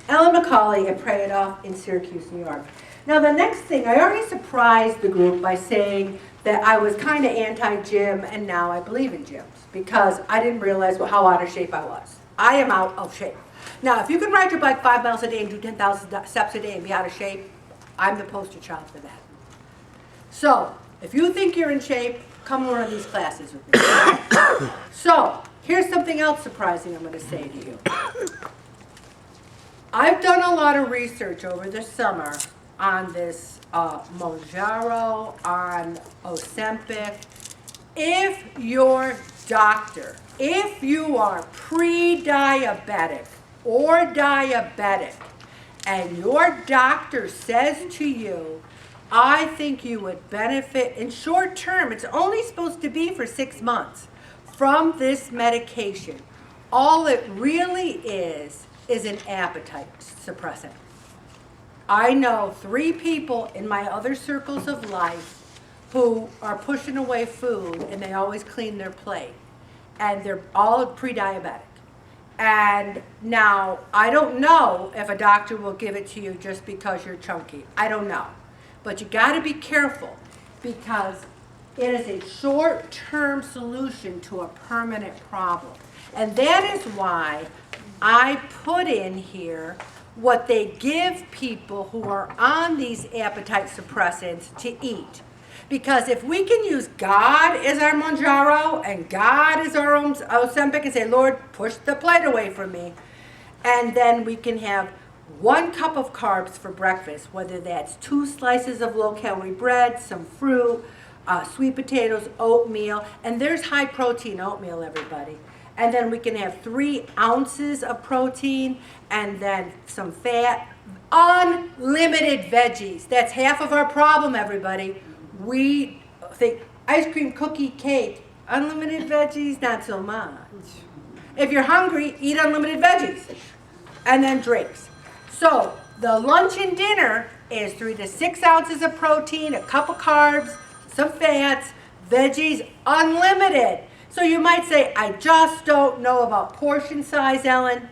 Ellen McCauley at Pray It Off in Syracuse, New York. Now the next thing, I already surprised the group by saying that I was kind of anti-gym and now I believe in gyms because I didn't realize how out of shape I was. I am out of shape. Now if you can ride your bike 5 miles a day and do 10,000 steps a day and be out of shape, I'm the poster child for that. So if you think you're in shape, come to one of these classes with me. So here's something else surprising I'm going to say to you. I've done a lot of research over the summer on this Mounjaro, on Ozempic. If your doctor, if you are pre-diabetic or diabetic, and your doctor says to you, I think you would benefit in short term, it's only supposed to be for 6 months, from this medication, all it really is an appetite suppressant. I know 3 people in my other circles of life who are pushing away food and they always clean their plate. And they're all pre-diabetic. And now, I don't know if a doctor will give it to you just because you're chunky. I don't know. But you gotta be careful because it is a short-term solution to a permanent problem. And that is why I put in here what they give people who are on these appetite suppressants to eat. Because if we can use God as our Mounjaro and God as our Ozempic and say, Lord, push the plate away from me, and then we can have 1 cup of carbs for breakfast, whether that's 2 slices of low-calorie bread, some fruit, sweet potatoes, oatmeal, and there's high-protein oatmeal, everybody. And then we can have 3 ounces of protein and then some fat. Unlimited veggies. That's half of our problem, everybody. We think ice cream, cookie, cake, unlimited veggies, not so much. If you're hungry, eat unlimited veggies. And then drinks. So the lunch and dinner is 3 to 6 ounces of protein, a cup of carbs, some fats, veggies, unlimited. So you might say, I just don't know about portion size, Ellen.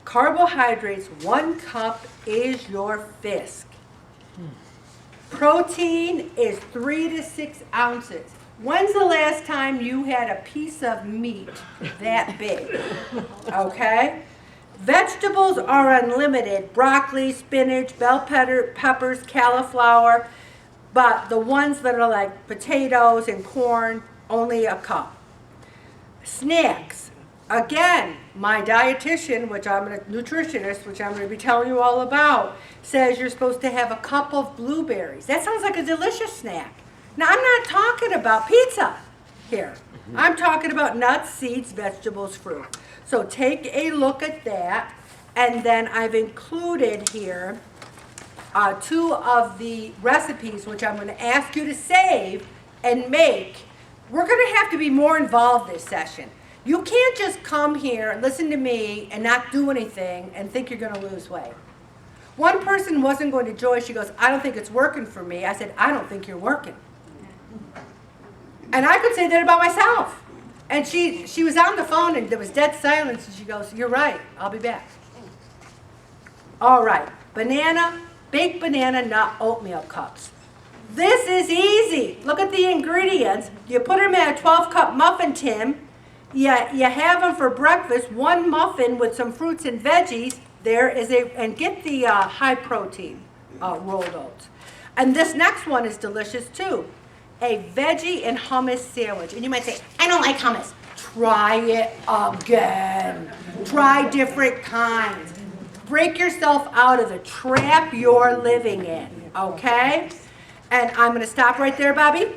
Carbohydrates, 1 cup is your fist. Protein is 3 to 6 ounces. When's the last time you had a piece of meat that big? Okay? Vegetables are unlimited. Broccoli, spinach, bell peppers, cauliflower. But the ones that are like potatoes and corn, only a cup. Snacks. Again, my dietitian, which I'm a nutritionist, which I'm going to be telling you all about, says you're supposed to have a cup of blueberries. That sounds like a delicious snack. Now, I'm not talking about pizza here. I'm talking about nuts, seeds, vegetables, fruit. So take a look at that. And then I've included here 2 of the recipes, which I'm going to ask you to save and make. We're going to have to be more involved this session. You can't just come here and listen to me and not do anything and think you're going to lose weight. One person wasn't going to join. She goes, I don't think it's working for me. I said, I don't think you're working. And I could say that about myself. And she was on the phone and there was dead silence. And she goes, you're right. I'll be back. All right. Banana, baked banana nut oatmeal cups. This is easy. Look at the ingredients. You put them in a 12-cup muffin tin. You have them for breakfast, 1 muffin with some fruits and veggies. And get the high protein rolled oats. And this next one is delicious too. A veggie and hummus sandwich. And you might say, I don't like hummus. Try it again. Try different kinds. Break yourself out of the trap you're living in, okay? And I'm going to stop right there, Bobby.